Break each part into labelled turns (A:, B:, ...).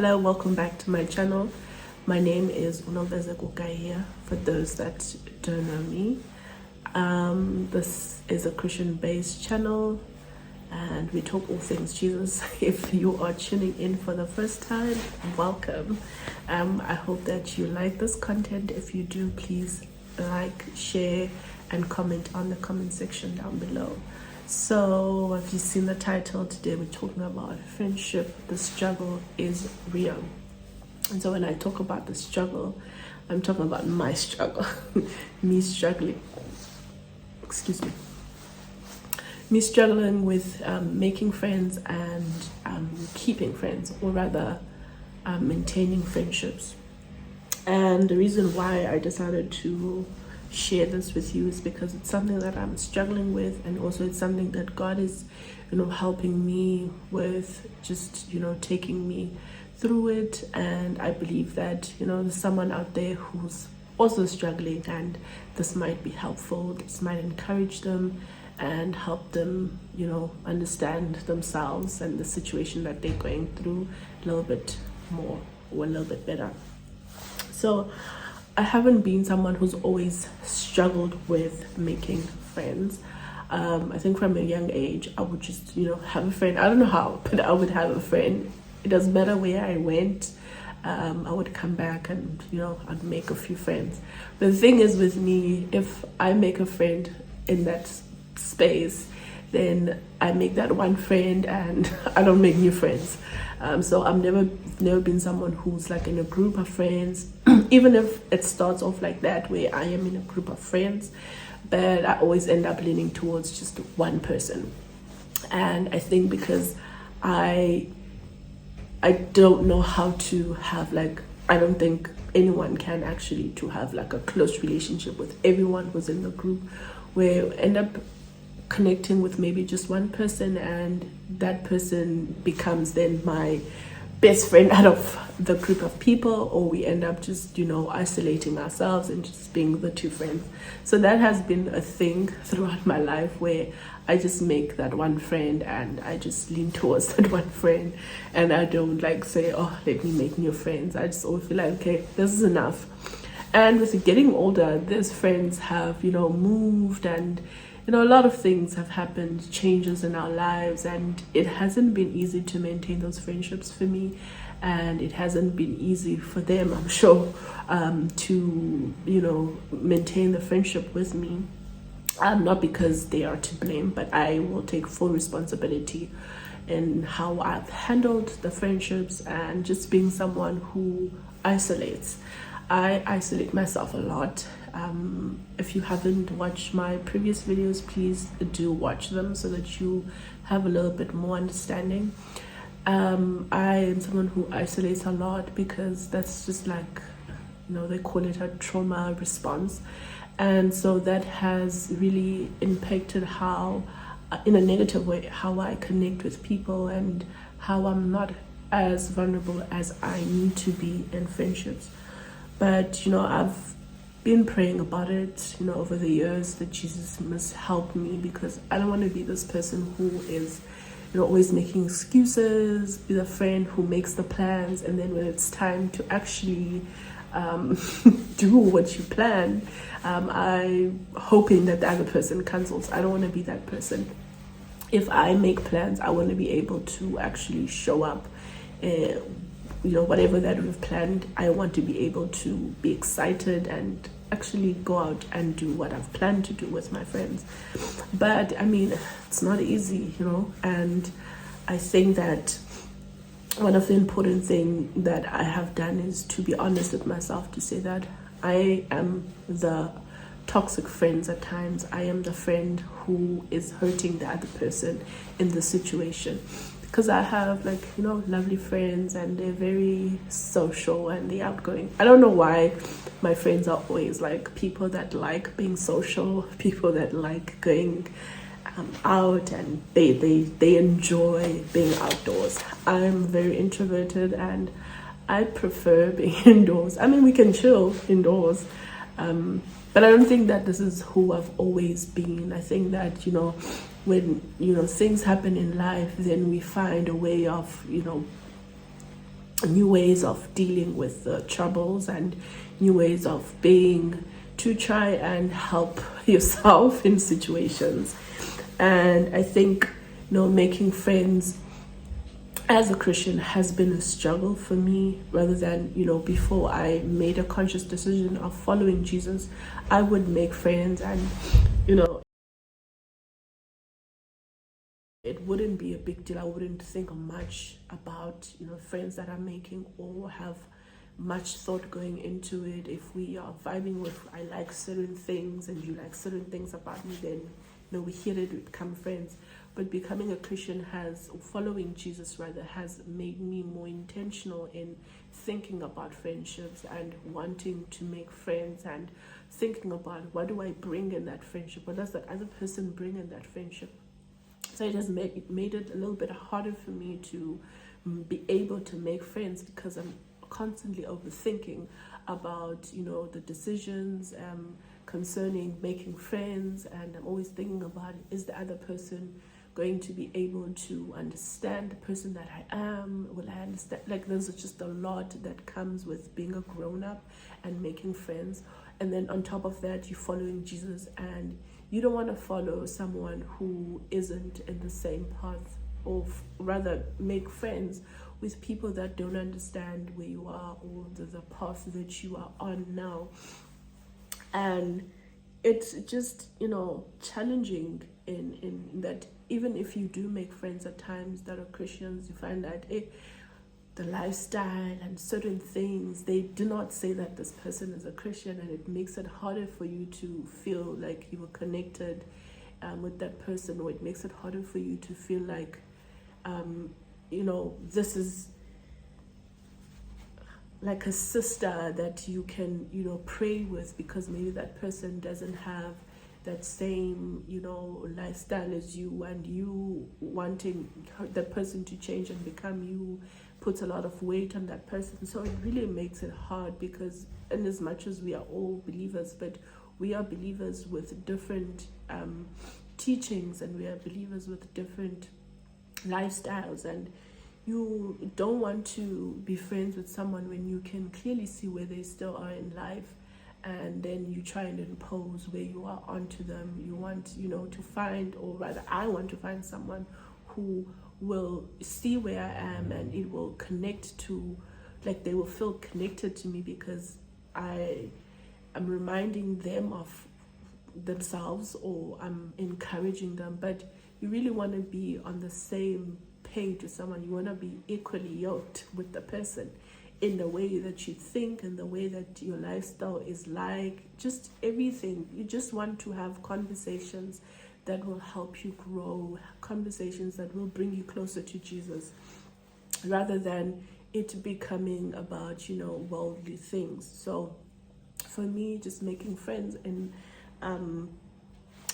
A: Hello, welcome back to my channel. My name is Unoveze Kukaya, for those that don't know me. This is a Christian-based channel and we talk all things Jesus. If you are tuning in for the first time, welcome. I hope that you like this content. If you do, please like, share and comment on the comment section down below. So, if you've seen the title, today we're talking about friendship. The struggle is real. And so when I talk about the struggle, I'm talking about my struggle. Me struggling. Excuse me. Me struggling with making friends and keeping friends, or rather maintaining friendships. And the reason why I decided to share this with you is because it's something that I'm struggling with, and also it's something that God is, helping me with, just, taking me through it. And I believe that, there's someone out there who's also struggling, and this might be helpful. This might encourage them and help them, understand themselves and the situation that they're going through a little bit more, or a little bit better. So I haven't been someone who's always struggled with making friends. I think from a young age, I would just, have a friend. I don't know how, but I would have a friend. It doesn't matter where I went. I would come back and, I'd make a few friends. But the thing is with me, if I make a friend in that space, then I make that one friend and I don't make new friends. So I've never been someone who's like in a group of friends, even if it starts off like that, where I am in a group of friends, but I always end up leaning towards just one person. And I think because I don't know how to have I don't think anyone can actually to have a close relationship with everyone who's in the group, where you end up connecting with maybe just one person, and that person becomes then my best friend out of the group of people, or we end up just isolating ourselves and just being the two friends. So that has been a thing throughout my life, where I just make that one friend and I just lean towards that one friend, and I don't say, oh, let me make new friends. I just always feel like, okay, this is enough. And with getting older, these friends have moved, and a lot of things have happened, changes in our lives, and it hasn't been easy to maintain those friendships for me, and it hasn't been easy for them, I'm sure, to maintain the friendship with me. Not because they are to blame, but I will take full responsibility in how I've handled the friendships, and just being someone who isolates. I isolate myself a lot. If you haven't watched my previous videos, please do watch them so that you have a little bit more understanding. I am someone who isolates a lot because that's just they call it a trauma response. And so that has really impacted how, in a negative way, how I connect with people, and how I'm not as vulnerable as I need to be in friendships. But, I've been praying about it, over the years, that Jesus must help me, because I don't want to be this person who is, always making excuses, be the friend who makes the plans, and then when it's time to actually do what you plan, I'm hoping that the other person cancels. I don't want to be that person. If I make plans, I want to be able to actually show up. Whatever that we've planned, I want to be able to be excited and actually go out and do what I've planned to do with my friends. But it's not easy, and I think that one of the important things that I have done is to be honest with myself, to say that I am the toxic friends at times. I am the friend who is hurting the other person in the situation. Because I have lovely friends, and they're very social and they're outgoing. I don't know why my friends are always people that like being social, people that like going out, and they enjoy being outdoors. I'm very introverted and I prefer being indoors. We can chill indoors, but I don't think that this is who I've always been. I think that when things happen in life, then we find a way of new ways of dealing with the troubles and new ways of being to try and help yourself in situations. And I think, making friends as a Christian has been a struggle for me, rather than, before I made a conscious decision of following Jesus, I would make friends and, you know, it wouldn't be a big deal. I wouldn't think much about, friends that I'm making, or have much thought going into it. If we are vibing with, I like certain things and you like certain things about me, then, we hear it, we become friends. But becoming a Christian following Jesus rather, has made me more intentional in thinking about friendships and wanting to make friends, and thinking about, what do I bring in that friendship? What does that other person bring in that friendship? So it has made it a little bit harder for me to be able to make friends, because I'm constantly overthinking about, the decisions concerning making friends. And I'm always thinking about, is the other person going to be able to understand the person that I am? Will I understand? Like, there's just a lot that comes with being a grown-up and making friends. And then on top of that, you're following Jesus, and you don't want to follow someone who isn't in the same path, or rather make friends with people that don't understand where you are, or the path that you are on now. And it's just, challenging in that, even if you do make friends at times that are Christians, you find that the lifestyle and certain things, they do not say that this person is a Christian, and it makes it harder for you to feel like you were connected with that person, or it makes it harder for you to feel like, this is like a sister that you can, pray with, because maybe that person doesn't have that same, lifestyle as you, and you wanting that person to change and become you puts a lot of weight on that person. So it really makes it hard, because in as much as we are all believers, but we are believers with different teachings, and we are believers with different lifestyles, and you don't want to be friends with someone when you can clearly see where they still are in life, and then you try and impose where you are onto them. You want, to find, or rather I want to find someone who will see where I am, and it will connect to, like, they will feel connected to me, because I am reminding them of themselves, or I'm encouraging them. But you really want to be on the same page with someone. You want to be equally yoked with the person in the way that you think, and the way that your lifestyle is like, just everything. You just want to have conversations that will help you grow, conversations that will bring you closer to Jesus, rather than it becoming about, worldly things. So for me, just making friends in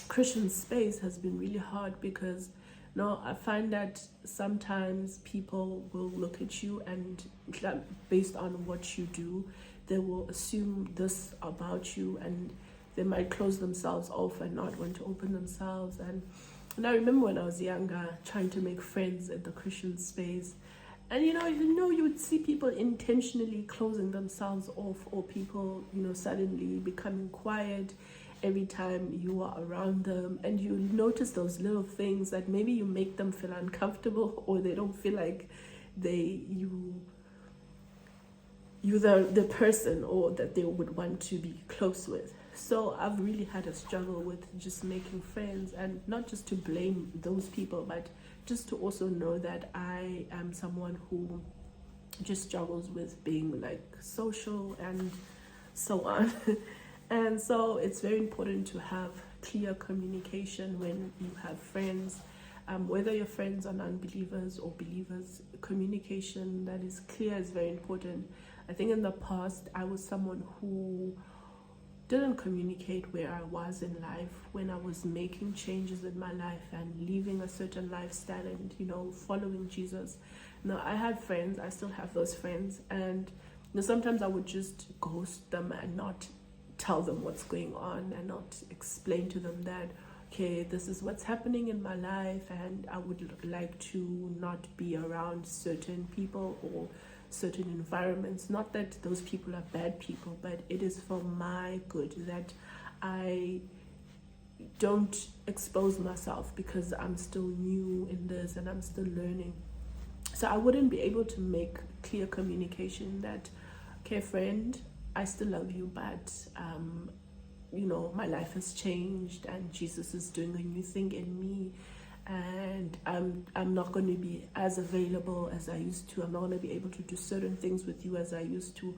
A: Christian space has been really hard, because I find that sometimes people will look at you, and based on what you do, they will assume this about you, and they might close themselves off and not want to open themselves. And I remember when I was younger, trying to make friends in the Christian space, and you would see people intentionally closing themselves off, or people, suddenly becoming quiet every time you are around them, and you notice those little things that maybe you make them feel uncomfortable, or they don't feel like you're the person, or that they would want to be close with. So I've really had a struggle with just making friends, and not just to blame those people, but just to also know that I am someone who just struggles with being like social and so on. And so it's very important to have clear communication when you have friends, whether your friends are non-believers or believers. Communication that is clear is very important. I think in the past, I was someone who didn't communicate where I was in life when I was making changes in my life and leaving a certain lifestyle and, following Jesus. Now, I had friends, I still have those friends, and sometimes I would just ghost them and not tell them what's going on, and not explain to them that, okay, this is what's happening in my life, and I would like to not be around certain people or certain environments. Not that those people are bad people, but it is for my good that I don't expose myself, because I'm still new in this and I'm still learning. So I wouldn't be able to make clear communication that, okay, friend, I still love you, but my life has changed and Jesus is doing a new thing in me, and I'm not going to be as available as I used to. I'm not going to be able to do certain things with you as I used to.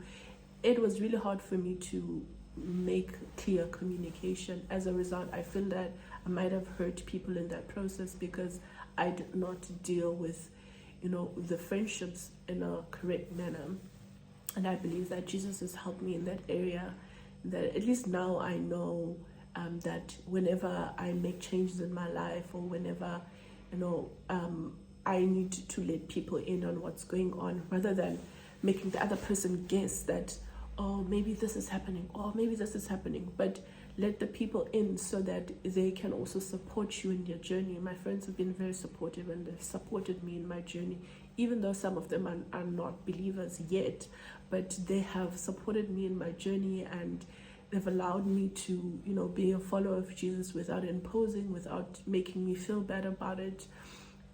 A: It was really hard for me to make clear communication. As a result, I feel that I might have hurt people in that process, because I did not deal with the friendships in a correct manner. And I believe that Jesus has helped me in that area, that at least now I know that whenever I make changes in my life, or whenever I need to let people in on what's going on, rather than making the other person guess that, oh, maybe this is happening, or maybe this is happening, but let the people in so that they can also support you in your journey. My friends have been very supportive, and they've supported me in my journey, even though some of them are not believers yet, but they have supported me in my journey, and they've allowed me to be a follower of Jesus without imposing, without making me feel bad about it.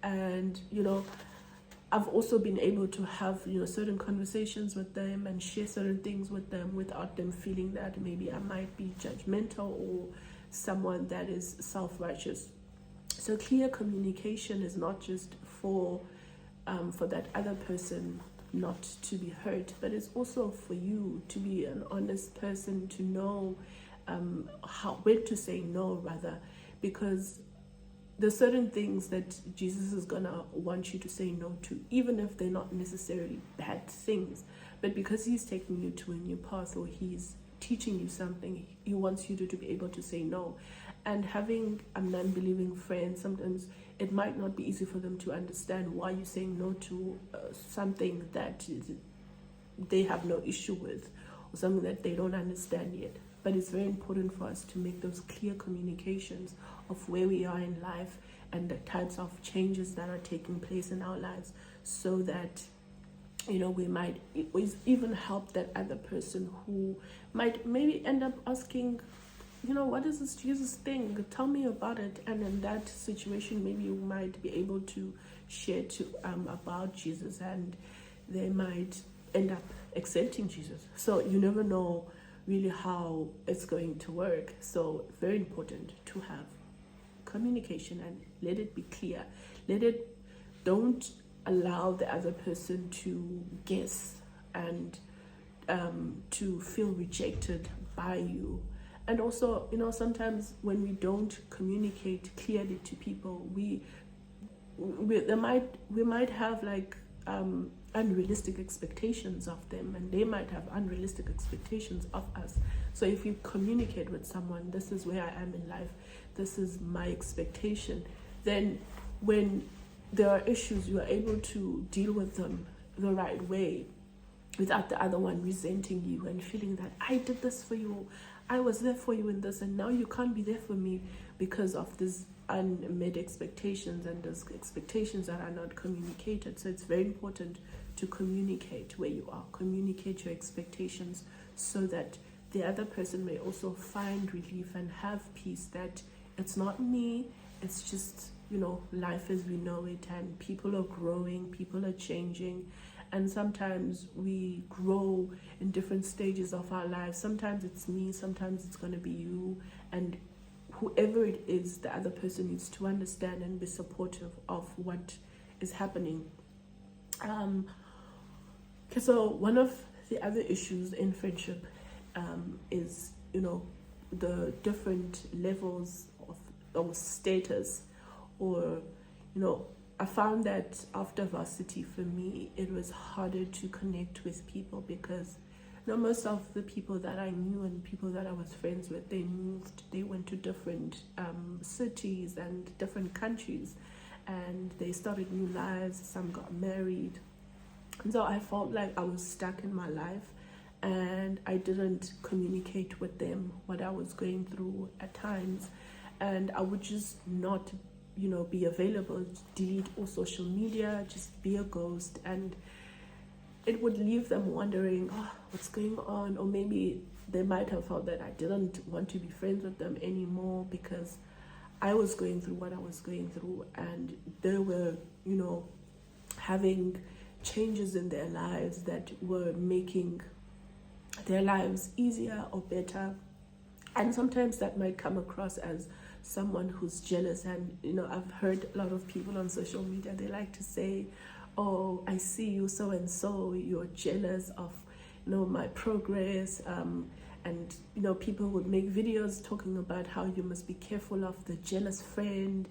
A: And I've also been able to have certain conversations with them and share certain things with them without them feeling that maybe I might be judgmental or someone that is self-righteous. So clear communication is not just for that other person not to be hurt, but it's also for you to be an honest person, to know when to say no, rather, because there's certain things that Jesus is gonna want you to say no to, even if they're not necessarily bad things, but because he's taking you to a new path, or he's teaching you something, he wants you to be able to say no. And having a non-believing friend, sometimes it might not be easy for them to understand why you're saying no to something that they have no issue with, or something that they don't understand yet. But it's very important for us to make those clear communications of where we are in life and the types of changes that are taking place in our lives, so that we might even help that other person who might maybe end up asking, what is this Jesus thing? Tell me about it. And in that situation, maybe you might be able to share about Jesus, and they might end up accepting Jesus. So you never know really how it's going to work. So very important to have communication and let it be clear. Don't allow the other person to guess and to feel rejected by you. And also, sometimes when we don't communicate clearly to people, we might have like unrealistic expectations of them, and they might have unrealistic expectations of us. So if you communicate with someone, this is where I am in life, this is my expectation, then when there are issues, you are able to deal with them the right way, without the other one resenting you and feeling that I did this for you, I was there for you in this, and now you can't be there for me because of this unmet expectations and those expectations that are not communicated. So it's very important to communicate where you are, communicate your expectations, so that the other person may also find relief and have peace that it's not me, it's just life as we know it, and people are growing, people are changing, and sometimes we grow in different stages of our lives. Sometimes it's me, sometimes it's going to be you, and whoever it is, the other person needs to understand and be supportive of what is happening. Okay, so one of the other issues in friendship is the different levels of status, or I found that after varsity, for me, it was harder to connect with people, because most of the people that I knew and people that I was friends with, they moved, they went to different cities and different countries, and they started new lives, some got married. And so I felt like I was stuck in my life, and I didn't communicate with them what I was going through at times, and I would just not be available, delete all social media, just be a ghost. And it would leave them wondering, oh, what's going on? Or maybe they might have felt that I didn't want to be friends with them anymore because I was going through what I was going through, and they were, having changes in their lives that were making their lives easier or better. And sometimes that might come across as someone who's jealous. And I've heard a lot of people on social media, they like to say, oh, I see you so and so, you're jealous of my progress. And people would make videos talking about how you must be careful of the jealous friend.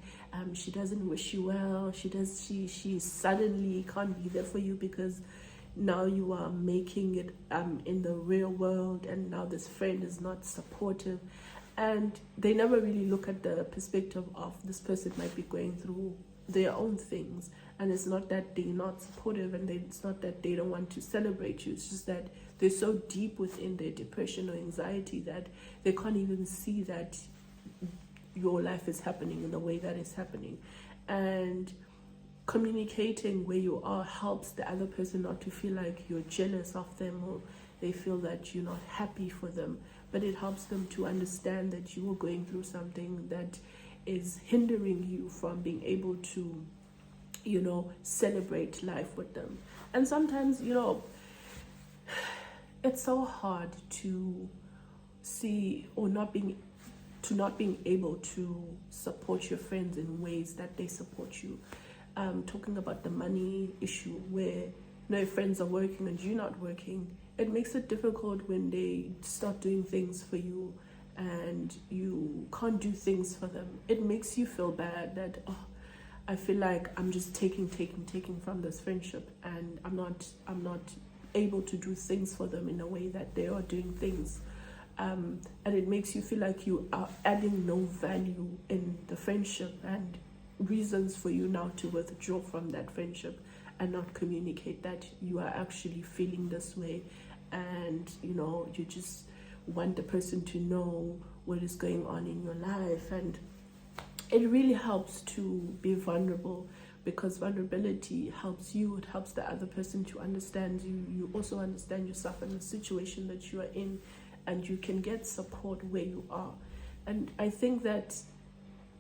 A: She doesn't wish you well. She suddenly can't be there for you because now you are making it in the real world, and now this friend is not supportive. And they never really look at the perspective of this person might be going through their own things, and it's not that they're not supportive, and it's not that they don't want to celebrate you. It's just that they're so deep within their depression or anxiety that they can't even see that your life is happening in the way that it's happening. And communicating where you are helps the other person not to feel like you're jealous of them or they feel that you're not happy for them, but it helps them to understand that you are going through something that is hindering you from being able to celebrate life with them. And sometimes it's so hard to see or not being able to support your friends in ways that they support you. Talking about the money issue where if friends are working and you're not working, it makes it difficult when they start doing things for you and you can't do things for them. It makes you feel bad that, oh, I feel like I'm just taking from this friendship, and I'm not able to do things for them in a way that they are doing things. And it makes you feel like you are adding no value in the friendship, and reasons for you now to withdraw from that friendship and not communicate that you are actually feeling this way, and you just want the person to know what is going on in your life. And it really helps to be vulnerable, because vulnerability helps you, it helps the other person to understand you. You also understand yourself and the situation that you are in, and you can get support where you are. And I think that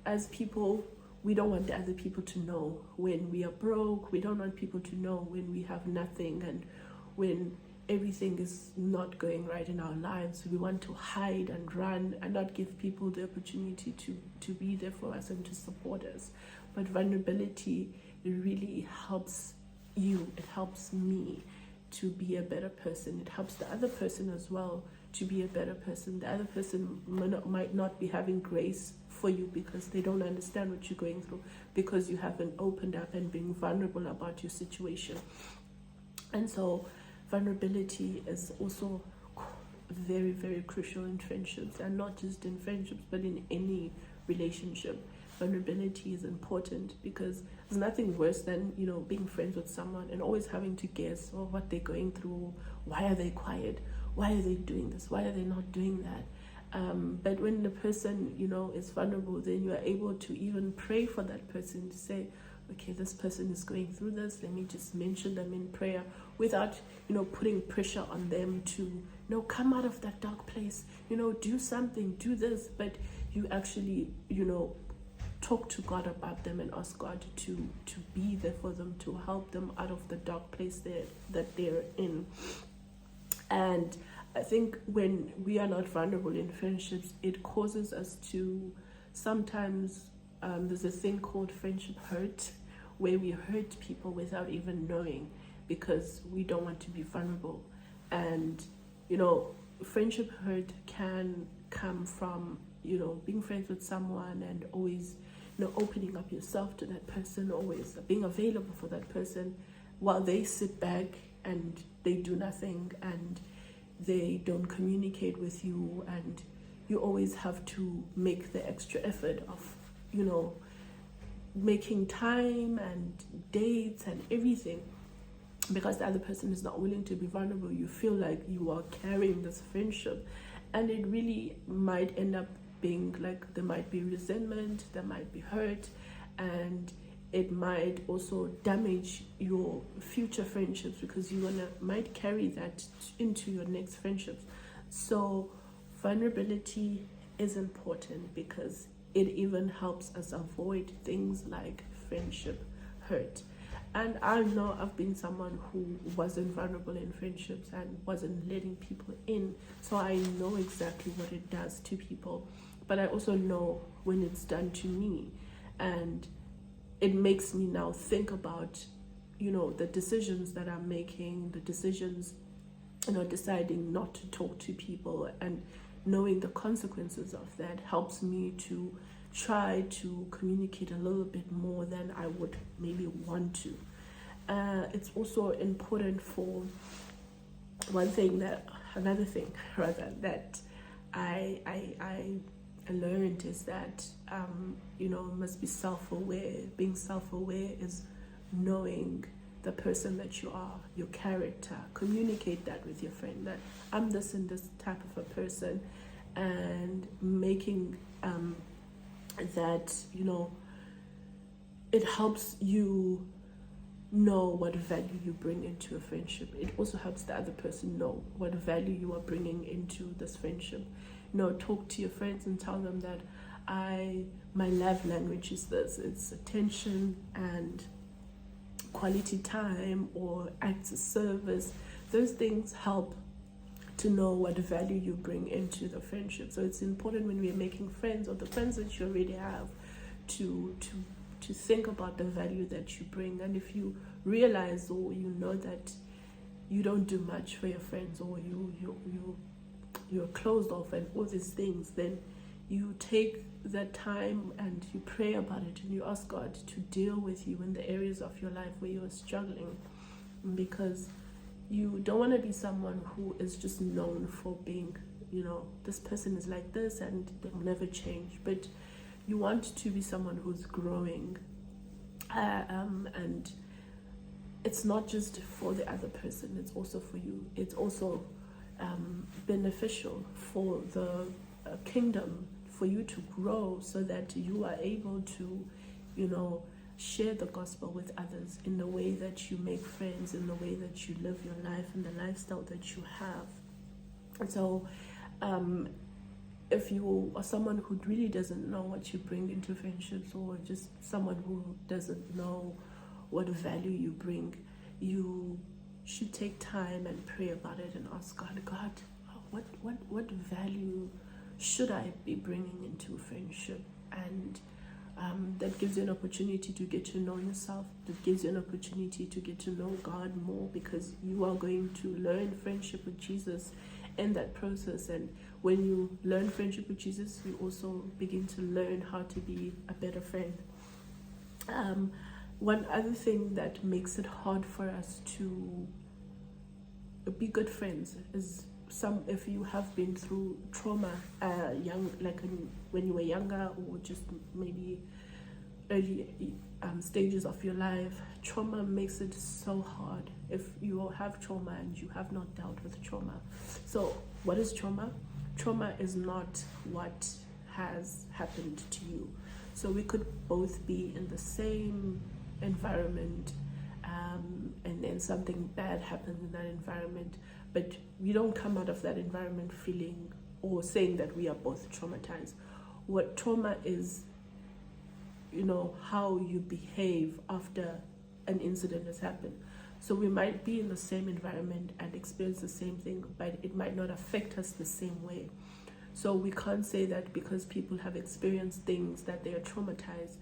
A: as people, we don't want the other people to know when we are broke. We don't want people to know when we have nothing and when everything is not going right in our lives. We want to hide and run and not give people the opportunity to be there for us and to support us. But vulnerability really helps you. It helps me to be a better person. It helps the other person as well to be a better person. The other person might not be having grace for you because they don't understand what you're going through, because you haven't opened up and been vulnerable about your situation. And so vulnerability is also very, very crucial in friendships, and not just in friendships, but in any relationship. Vulnerability is important, because there's nothing worse than being friends with someone and always having to guess what they're going through. Why are they quiet? Why are they doing this? Why are they not doing that? But when the person is vulnerable, then you are able to even pray for that person, to say, okay, this person is going through this, let me just mention them in prayer, without putting pressure on them to come out of that dark place, do something, do this. But you actually talk to God about them and ask God to be there for them, to help them out of the dark place that they're in. And I think when we are not vulnerable in friendships, it causes us to sometimes, there's a thing called friendship hurt, where we hurt people without even knowing, because we don't want to be vulnerable. And friendship hurt can come from being friends with someone and always opening up yourself to that person, always being available for that person, while they sit back and they do nothing and they don't communicate with you, and you always have to make the extra effort of making time and dates and everything, because the other person is not willing to be vulnerable. You feel like you are carrying this friendship, and it really might end up being like there might be resentment, there might be hurt, and it might also damage your future friendships, because might carry that into your next friendships. So vulnerability is important, because it even helps us avoid things like friendship hurt. And I know I've been someone who wasn't vulnerable in friendships and wasn't letting people in, so I know exactly what it does to people. But I also know when it's done to me, and it makes me now think about, the decisions that I'm making, the decisions, deciding not to talk to people, and knowing the consequences of that helps me to try to communicate a little bit more than I would maybe want to. It's also important for another thing rather, that I learned is that, must be self-aware. Being self-aware is knowing the person that you are, your character. Communicate that with your friend, that I'm this and this type of a person, and making that, it helps you know what value you bring into a friendship. It also helps the other person know what value you are bringing into this friendship. Talk to your friends and tell them that my love language is this. It's attention and quality time, or acts of service. Those things help to know what value you bring into the friendship. So it's important when we're making friends, or the friends that you already have, to think about the value that you bring. And if you realize, or that you don't do much for your friends, or you're closed off and all these things, then you take that time and you pray about it, and you ask God to deal with you in the areas of your life where you're struggling, because you don't want to be someone who is just known for being, this person is like this and they'll never change. But you want to be someone who's growing, and it's not just for the other person, it's also for you. It's also beneficial for the kingdom, for you to grow, so that you are able to, share the gospel with others in the way that you make friends, in the way that you live your life, and the lifestyle that you have. And so if you are someone who really doesn't know what you bring into friendships, or just someone who doesn't know what value you bring, you should take time and pray about it and ask God, what value should I be bringing into friendship? And that gives you an opportunity to get to know yourself. That gives you an opportunity to get to know God more, because you are going to learn friendship with Jesus in that process. And when you learn friendship with Jesus, you also begin to learn how to be a better friend. One other thing that makes it hard for us to be good friends is if you have been through trauma, when you were younger, or just maybe early stages of your life. Trauma makes it so hard if you have trauma and you have not dealt with trauma. So what is trauma? Trauma is not what has happened to you. So we could both be in the same environment, and then something bad happens in that environment, but we don't come out of that environment feeling or saying that we are both traumatized. What trauma is, how you behave after an incident has happened. So we might be in the same environment and experience the same thing, but it might not affect us the same way. So we can't say that because people have experienced things that they are traumatized,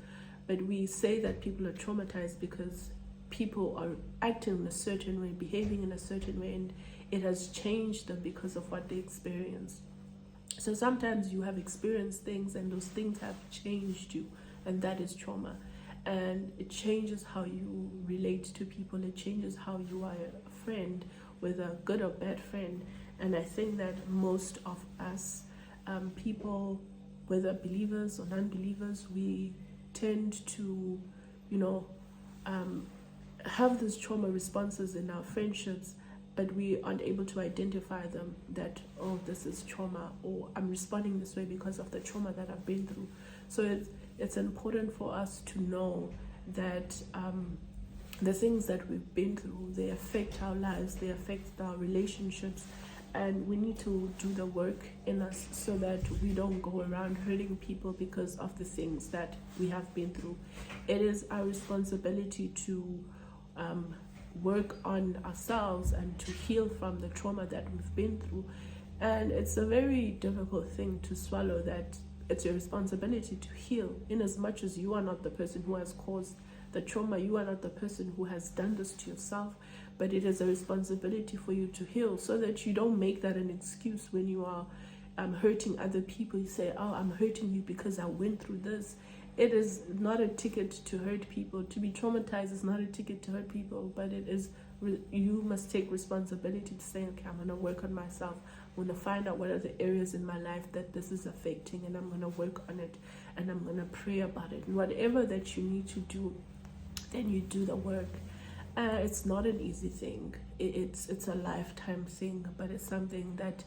A: but we say that people are traumatized because people are acting in a certain way, behaving in a certain way, and it has changed them because of what they experienced. So sometimes you have experienced things and those things have changed you, and that is trauma. And it changes how you relate to people. It changes how you are a friend, whether good or bad friend. And I think that most of us, people, whether believers or non-believers, we tend to, have these trauma responses in our friendships, but we aren't able to identify them, that, oh, this is trauma, or I'm responding this way because of the trauma that I've been through. So it's important for us to know that the things that we've been through, they affect our lives, they affect our relationships, and we need to do the work in us so that we don't go around hurting people because of the things that we have been through. It is our responsibility to work on ourselves and to heal from the trauma that we've been through. And it's a very difficult thing to swallow, that it's your responsibility to heal, in as much as you are not the person who has caused the trauma, you are not the person who has done this to yourself, but it is a responsibility for you to heal, so that you don't make that an excuse when you are hurting other people. You say, oh, I'm hurting you because I went through this. It is not a ticket to hurt people. To be traumatized is not a ticket to hurt people, but it is, you must take responsibility to say, okay, I'm going to work on myself. I'm going to find out what are the areas in my life that this is affecting, and I'm going to work on it, and I'm going to pray about it. And whatever that you need to do, then you do the work. It's not an easy thing. It's a lifetime thing, but it's something that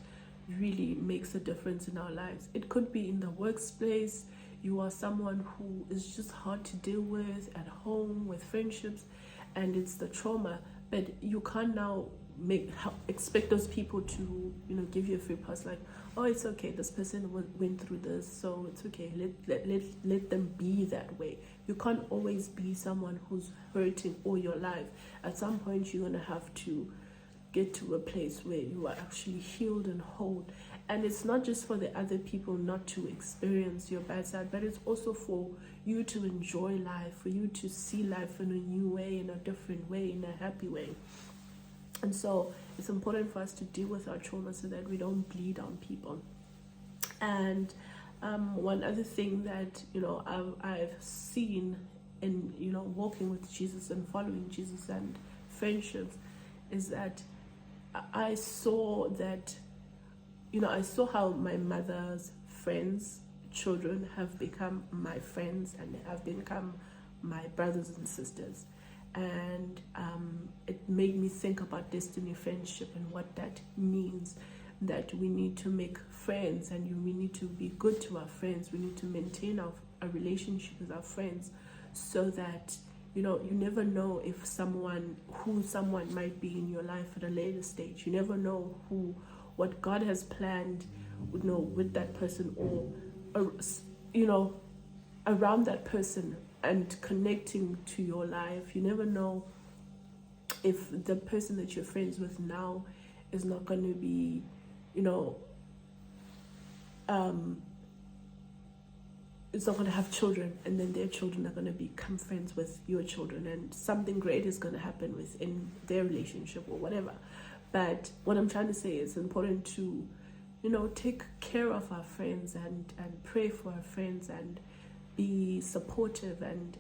A: really makes a difference in our lives. It could be in the workplace. You are someone who is just hard to deal with at home, with friendships, and it's the trauma. But you can't now expect those people to, give you a free pass, like, oh, it's okay, this person went through this, so it's okay, let them be that way. You can't always be someone who's hurting all your life. At some point, you're going to have to get to a place where you are actually healed and whole. And it's not just for the other people not to experience your bad side, but it's also for you to enjoy life, for you to see life in a new way, in a different way, in a happy way. And so it's important for us to deal with our trauma so that we don't bleed on people. And one other thing that I've seen in walking with Jesus and following Jesus and friendships is that I saw that I saw how my mother's friends' children have become my friends and have become my brothers and sisters. And it made me think about destiny friendship and what that means, that we need to make friends and we need to be good to our friends. We need to maintain a relationship with our friends, so that you never know if someone might be in your life at a later stage. You never know what God has planned with that person, or around that person and connecting to your life. You never know if the person that you're friends with now is not going to be, it's not going to have children, and then their children are going to become friends with your children, and something great is going to happen within their relationship or whatever. But what I'm trying to say is, it's important to, take care of our friends and pray for our friends and be supportive and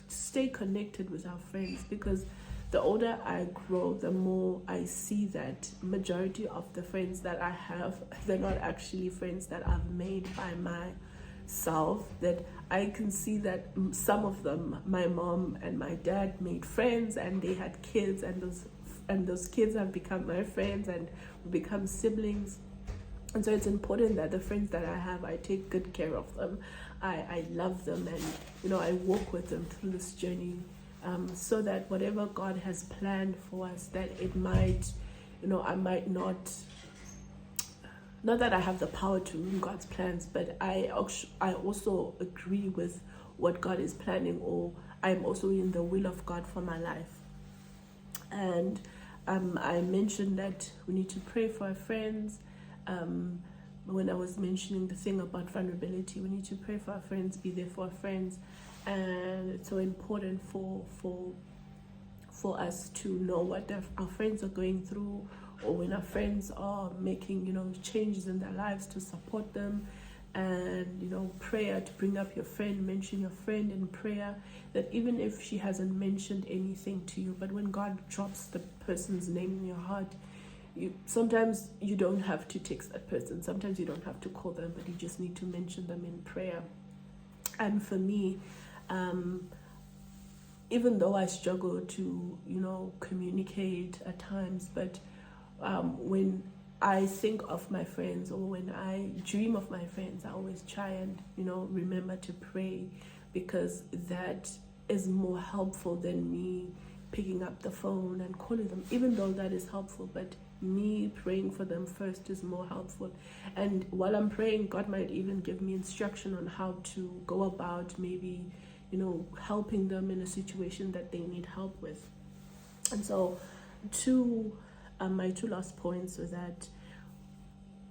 A: stay connected with our friends, because the older I grow, the more I see that majority of the friends that I have, they're not actually friends that I've made by myself. That I can see that some of them, my mom and my dad made friends and they had kids, and those kids have become my friends and we become siblings. And so it's important that the friends that I have, I take good care of them. I love them, and I walk with them through this journey, so that whatever God has planned for us, that it might, I might not that I have the power to ruin God's plans, but I also agree with what God is planning, or I'm also in the will of God for my life. And I mentioned that we need to pray for our friends. When I was mentioning the thing about vulnerability, we need to pray for our friends, be there for our friends, and it's so important for us to know what our friends are going through, or when our friends are making changes in their lives, to support them. And prayer, to bring up your friend, mention your friend in prayer, that even if she hasn't mentioned anything to you, but when God drops the person's name in your heart, sometimes you don't have to text that person, sometimes you don't have to call them, but you just need to mention them in prayer. And for me, even though I struggle to communicate at times, but when I think of my friends, or when I dream of my friends, I always try and remember to pray, because that is more helpful than me picking up the phone and calling them, even though that is helpful. But me praying for them first is more helpful. And while I'm praying, God might even give me instruction on how to go about maybe, helping them in a situation that they need help with. And so my two last points are that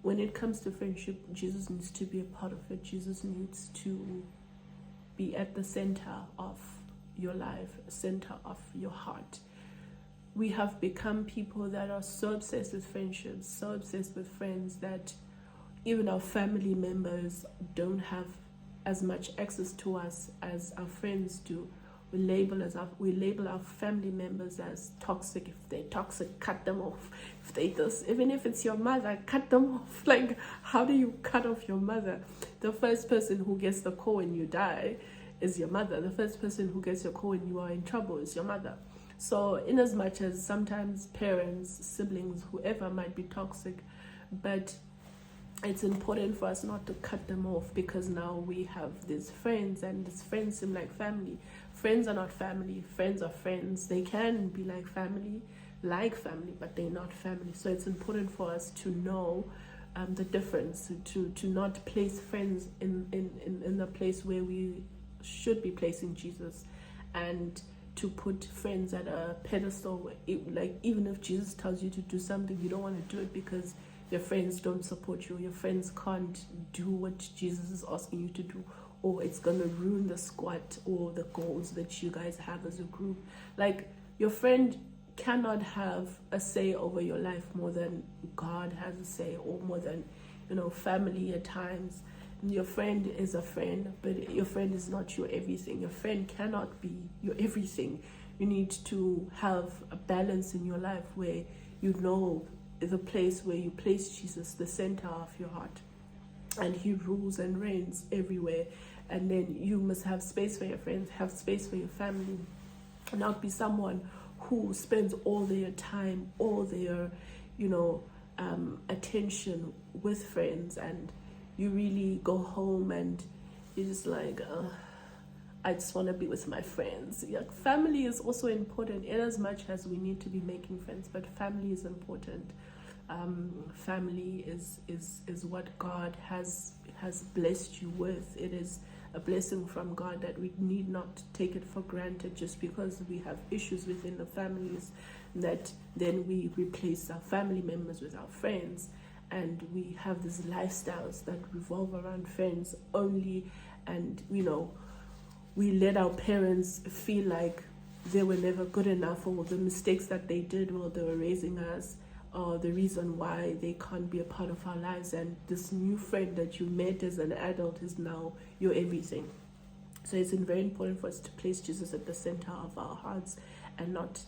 A: when it comes to friendship, Jesus needs to be a part of it. Jesus needs to be at the center of your life, center of your heart. We have become people that are so obsessed with friendships, so obsessed with friends, that even our family members don't have as much access to us as our friends do. We label our family members as toxic. If they're toxic, cut them off. If they this, even if it's your mother, cut them off. Like, how do you cut off your mother? The first person who gets the call when you die is your mother. The first person who gets your call when you are in trouble is your mother. So in as much as sometimes parents, siblings, whoever might be toxic, but it's important for us not to cut them off, because now we have these friends, and these friends seem like family. Friends are not family. Friends are friends. They can be like family, but they're not family. So it's important for us to know the difference, to not place friends in the place where we should be placing Jesus, and to put friends at a pedestal. Even if Jesus tells you to do something, you don't want to do it because your friends don't support you, your friends can't do what Jesus is asking you to do, or it's gonna ruin the squad or the goals that you guys have as a group. Like, your friend cannot have a say over your life more than God has a say, or more than family at times. Your friend is a friend, but your friend is not your everything. Your friend cannot be your everything. You need to have a balance in your life where the place where you place Jesus, the center of your heart, and he rules and reigns everywhere. And then you must have space for your friends, have space for your family, and not be someone who spends all their time, all their attention with friends, and you really go home and you're just like, I just want to be with my friends. Yeah, family is also important, in as much as we need to be making friends, but family is important. Family is what God has blessed you with. It is a blessing from God that we need not take it for granted, just because we have issues within the families, that then we replace our family members with our friends, and we have these lifestyles that revolve around friends only. And we let our parents feel like they were never good enough, or the mistakes that they did while they were raising us are the reason why they can't be a part of our lives. And this new friend that you met as an adult is now your everything. So it's very important for us to place Jesus at the center of our hearts, and not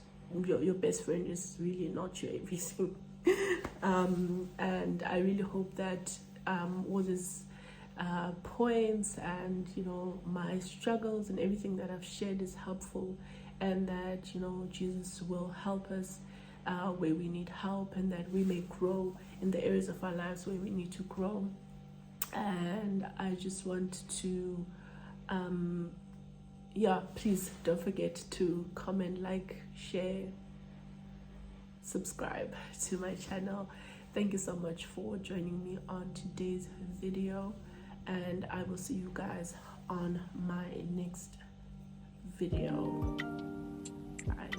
A: your best friend is really not your everything. And I really hope that all these points and my struggles and everything that I've shared is helpful, and that Jesus will help us where we need help, and that we may grow in the areas of our lives where we need to grow. And I just want to please don't forget to comment, like, share, subscribe to my channel. Thank you so much for joining me on today's video, and I will see you guys on my next video. Bye.